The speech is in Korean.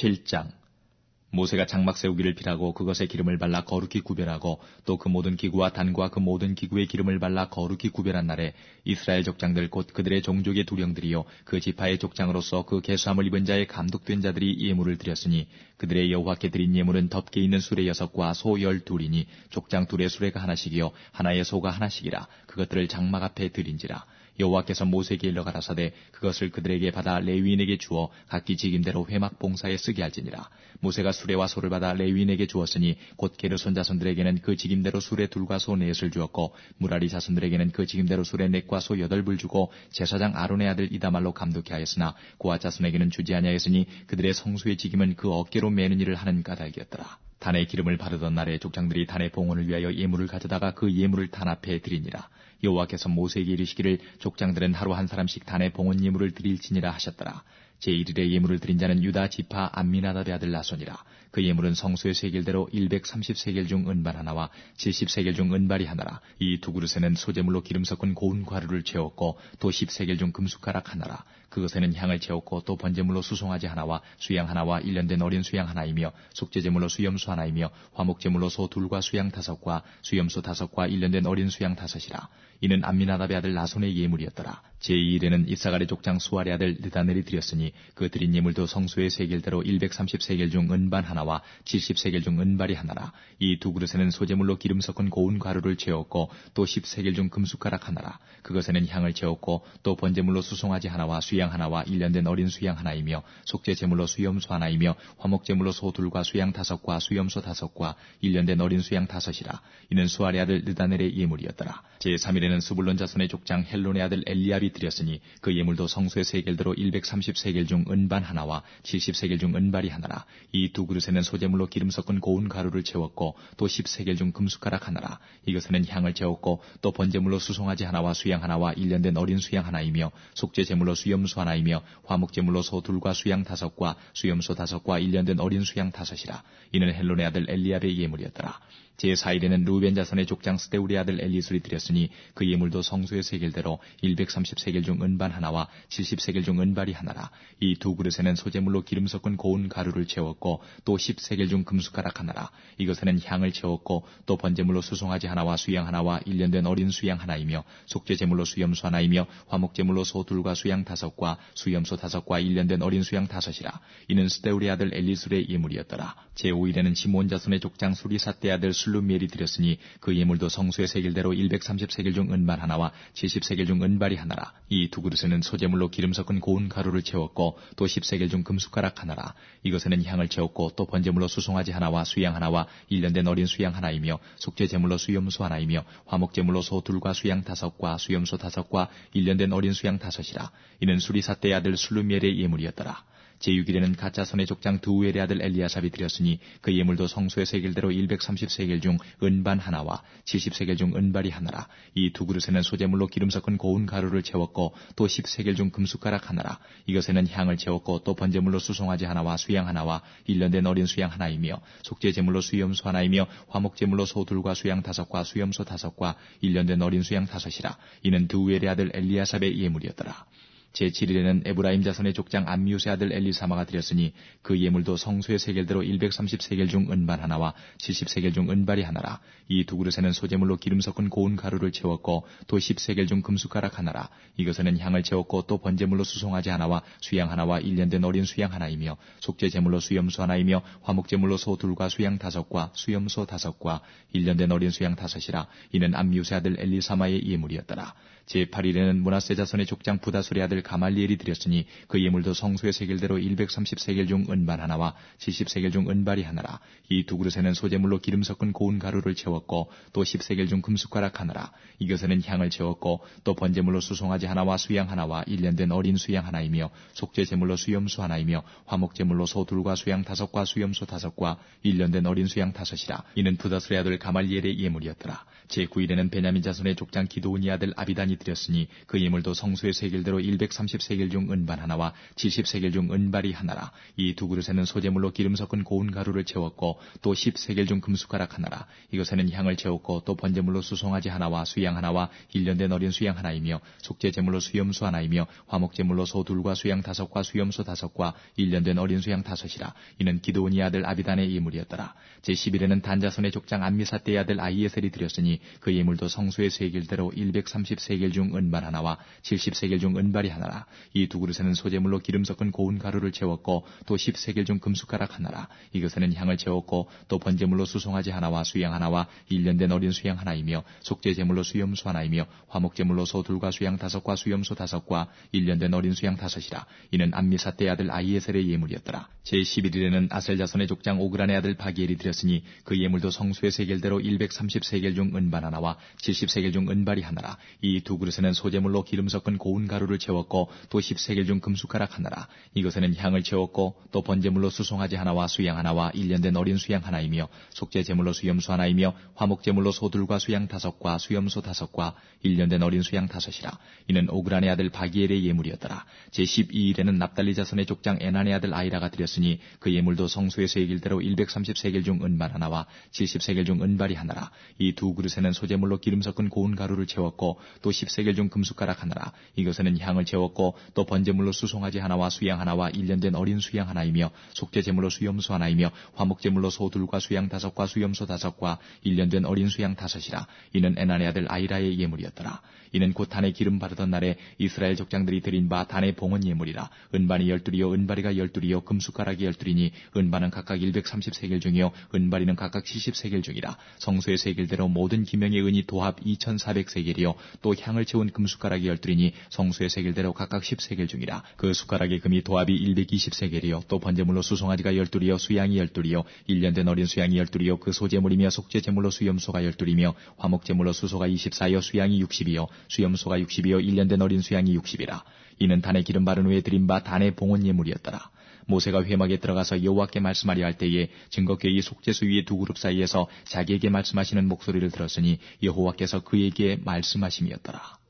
7장. 모세가 장막 세우기를 빌하고 그것에 기름을 발라 거룩히 구별하고 또 그 모든 기구와 단과 그 모든 기구에 기름을 발라 거룩히 구별한 날에 이스라엘 족장들 곧 그들의 종족의 두령들이요 그 지파의 족장으로서 그 계수함을 입은 자의 감독된 자들이 예물을 드렸으니 그들의 여호와께 드린 예물은 덮개 있는 수레 6과 소 12이니 족장 둘의 수레가 하나씩이요 하나의 소가 하나씩이라. 그것들을 장막 앞에 드린지라. 여호와께서 모세에게 일러 가라사대 그것을 그들에게 받아 레위인에게 주어 각기 직임대로 회막 봉사에 쓰게 할지니라. 모세가 수레와 소를 받아 레위인에게 주었으니 곧 게르손 자손들에게는 그 직임대로 수레 2과 소 4을 주었고 무라리 자손들에게는 그 직임대로 수레 4과 소 8을 주고 제사장 아론의 아들 이다말로 감독케 하였으나 고앗 자손에게는 주지 아니하였으니 그들의 성수의 직임은 그 어깨로 매는 일을 하는 까닭이었더라. 단에 기름을 바르던 날에 족장들이 단의 봉헌을 위하여 예물을 가져다가 그 예물을 단 앞에 드리니라. 여호와께서 모세에게 이르시기를 족장들은 하루 한 사람씩 단의 봉헌 예물을 드릴지니라 하셨더라. 제1일에 예물을 드린 자는 유다 지파 암미나답의 아들 나손이라. 그 예물은 성소의 세겔대로 130세겔 중 은발 하나와 70세겔 중 은발이 하나라. 이 두 그릇에는 소재물로 기름 섞은 고운 과류를 채웠고 또 10세겔 중 금숟가락 하나라. 그것에는 향을 채웠고 또 번제물로 수송아지 하나와 수양 하나와 1년 된 어린 수양 하나이며 속죄제물로 수염수 하나이며 화목제물로 소 2과 수양 5과 수염수 5과 1년 된 어린 수양 5이라. 이는 암미나답의 아들 나손의 예물이었더라. 제2일에는 이사갈의 족장 수알의 아들 느다넬이 드렸으니 그 드린 예물도 성소의 세겔대로 130세겔 중 은반 하나와 70세겔 중 은발이 하나라. 이 두 그릇에는 소재물로 기름 섞은 고운 가루를 채웠고 또 10세겔 중 금숟가락 하나라. 그것에는 향을 채웠고 또 번제물로 수송아지 하나와 수양 하나와 1년 된 어린 수양 하나이며 속죄제물로 수염수 하나이며 화목제물로 소 2과 수양 5과 수염소 5과 1년 된 어린 수양 5이라. 이는 수알의 아들 느다넬의 예물이었더라. 제3일에는 스불론 자손의 족장 헬론의 아들 엘리압이 드렸으니 그 예물도 성소의 세겔대로 130세겔 중 은반 하나와 70세겔 중 은발이 하나라. 이 두 그릇에는 소재물로 기름 섞은 고운 가루를 채웠고 또 10세겔 중 금숟가락 하나라. 이것에는 향을 채웠고 또 번제물로 수송아지 하나와 수양 하나와 1년 된 어린 수양 하나이며 속죄제물로 수염수 하나이며 화목제물로 소 2과 수양 5과 수염소 5과 1년 된 어린 수양 5이라. 이는 헬론의 아들 엘리압의 예물이었더라. 제4일에는 루벤 자손의 족장 스데울의 아들 엘리술이 드렸으니 그 예물도 성소의 세겔대로 130세겔 중 은반 하나와 70세겔 중 은발이 하나라. 이 두 그릇에는 소재물로 기름 섞은 고운 가루를 채웠고 또 10세겔 중 금숟가락 하나라. 이것에는 향을 채웠고 또 번제물로 수송아지 하나와 수양 하나와 1년 된 어린 수양 하나이며 속죄제물로 수염수 하나이며 화목제물로 소 2과 수양 5과 수염소 5과 1년 된 어린 수양 5이라. 이는 스데울의 아들 엘리술의 예물이었더라. 제5일에는 시몬 자손의 족장 수리사떼 아들 술루미엘이 드렸으니 그 예물도 성소의 세겔대로 130세겔 중 은발 하나와 70세겔 중 은발이 하나라. 이 두 그릇에는 소재물로 기름 섞은 고운 가루를 채웠고 또 10세겔 중 금숟가락 하나라. 이것에는 향을 채웠고 또 번제물로 수송아지 하나와 수양 하나와 1년 된 어린 수양 하나이며 속죄제물로 수염수 하나이며 화목제물로 소 2과 수양 5과 수염소 5과 1년 된 어린 수양 5이라. 이는 수리사떼의 아들 술루미엘의 예물이었더라. 제6일에는 갓자손의 족장 두우엘의 아들 엘리아삽이 드렸으니 그 예물도 성소의 세겔대로 130세겔 중 은반 하나와 70세겔 중 은발이 하나라. 이 두 그릇에는 소재물로 기름 섞은 고운 가루를 채웠고 또 10세겔 중 금숟가락 하나라. 이것에는 향을 채웠고 또 번제물로 수송아지 하나와 수양 하나와 1년 된 어린 수양 하나이며 속죄제물로 수염수 하나이며 화목제물로 소 2과 수양 5과 수염소 5과 1년 된 어린 수양 5이라. 이는 두우엘의 아들 엘리아삽의 예물이었더라. 제7일에는 에브라임 자손의 족장 암미우스의 아들 엘리사마가 드렸으니 그 예물도 성소의 세겔대로 130세겔 중 은반 하나와 70세겔 중 은발이 하나라. 이 두 그릇에는 소재물로 기름 섞은 고운 가루를 채웠고 또 10세겔 중 금숟가락 하나라. 이것에는 향을 채웠고 또 번제물로 수송아지 하나와 수양 하나와 1년 된 어린 수양 하나이며 속죄제물로 수염수 하나이며 화목제물로 소 2과 수양 5과 수염소 5과 1년 된 어린 수양 5이라. 이는 암미우스의 아들 엘리사마의 예물이었더라. 제8일에는 므낫세 자손의 족장 부다술의 아들 가말리엘이 드렸으니 그 예물도 성소의 세겔대로 130세겔 중 은반 하나와 70세겔 중 은발이 하나라. 이 두 그릇에는 소재물로 기름 섞은 고운 가루를 채웠고 또 10세겔 중 금숟가락 하나라. 이것에는 향을 채웠고 또 번제물로 수송아지 하나와 수양 하나와 1년 된 어린 수양 하나이며 속죄제물로 수염수 하나이며 화목제물로 소 2과 수양 5과 수염소 5과 1년 된 어린 수양 5이라. 이는 부다술의 아들 가말리엘의 예물이었더라. 제9일에는 베냐민 자손의 족장 기도온의 아들 아비단이 드렸으니 그 예물도 성소의 세겔대로 130세겔 중 은반 하나와 70세겔 중 은발이 하나라. 이 두 그릇에는 소재물로 기름 섞은 고운 가루를 채웠고 또 10세겔 중 금숟가락 하나라. 이것에는 향을 채웠고 또 번제물로 수송아지 하나와 수양 하나와 1년 된 어린 수양 하나이며 속죄제물로 수염수 하나이며 화목제물로 소 둘과 수양 5과 수염소 5과 1년 된 어린 수양 5이라. 이는 기드온이 아들 아비단의 예물이었더라. 제11에는 단자손의 족장 암미사대의 아들 아히에셀이 드렸으니 그 예물도 성소의 세겔대로 130세겔 중 은발 하나와 70세겔 중 은발이 하나라. 이 두 그릇에는 소재물로 기름 섞은 고운 가루를 채웠고 또 10세겔 중 금숟가락 하나라. 이것에는 향을 채웠고 또 번제물로 수송아지 하나와 수양 하나와 1년 된 어린 수양 하나이며 속죄제물로 수염수 하나이며 화목제물로 소 둘과 수양 5과 수염소 5과 1년 된 어린 수양 5이라. 이는 암미사대의 아들 아히에셀의 예물이었더라. 제11일에는 아셀 자손의 족장 오그란의 아들 바기엘이 드렸으니 그 예물도 성수의 세겔대로 130세겔 중 은발 하나와 70세겔 중 은발이 하나라. 이 두 그릇에는 소재물로 기름 섞은 고운 가루를 채웠고 또 10세겔 중 금숟가락 하나라. 이것에는 향을 채웠고 또 번제물로 수송아지 하나와 수양 하나와 1년 된 어린 수양 하나이며 속죄제물로 수염수 하나이며 화목제물로 소둘과 수양 5과 수염소 5과 1년 된 어린 수양 5이라. 이는 오그란의 아들 바기엘의 예물이었더라. 제12일에는 납달리 자손의 족장 에난의 아들 아이라가 드렸으니 그 예물도 성소의 세겔대로 130세겔 중 은발 하나와 70세겔 중 은발이 하나라. 이 두 그릇에는 소재물로 기름 섞은 고운 가루를 채웠고 또 10세겔 중 금숟가락 하나라. 이것에는 향을 채웠고 또 번제물로 수송아지 하나와 수양 하나와 1년 된 어린 수양 하나이며 속죄제물로 수염수 하나이며 화목제물로 소 둘과 수양 5과 수염소 5과 1년 된 어린 수양 5이라. 이는 에난의 아들 아이라의 예물이었더라. 이는 곧 단에 기름 바르던 날에 이스라엘 족장들이 드린 바 단의 봉헌 예물이라. 은반이 12이요 은바리가 12이요 금숟가락이 12이니 은반은 각각 130세겔 중이요 은바리는 각각 70세겔 중이라. 성소의 세겔대로 모든 기명의 은이 도합 2400세겔이요 또 향을 채운 금숟가락이 12이니 성소의 세겔대로 각각 10세겔 중이라. 그 숟가락의 금이 도합이 120세겔이요 또 번제물로 수송아지가 12이요 수양이 12이요 1년 된 어린 수양이 12이요 그 소제물이며 속죄제물로 수염소가 12이며 화목제물로 수소가 24이요 수양이 60이요 수염소가 60이요 1년 된 어린 수양이 60이라. 이는 단에 기름 바른 후에 드린 바 단의 봉헌 예물이었더라. 모세가 회막에 들어가서 여호와께 말씀하려 할 때에 증거궤의 속죄소 위의 두 그룹 사이에서 자기에게 말씀하시는 목소리를 들었으니 여호와께서 그에게 말씀하심이었더라.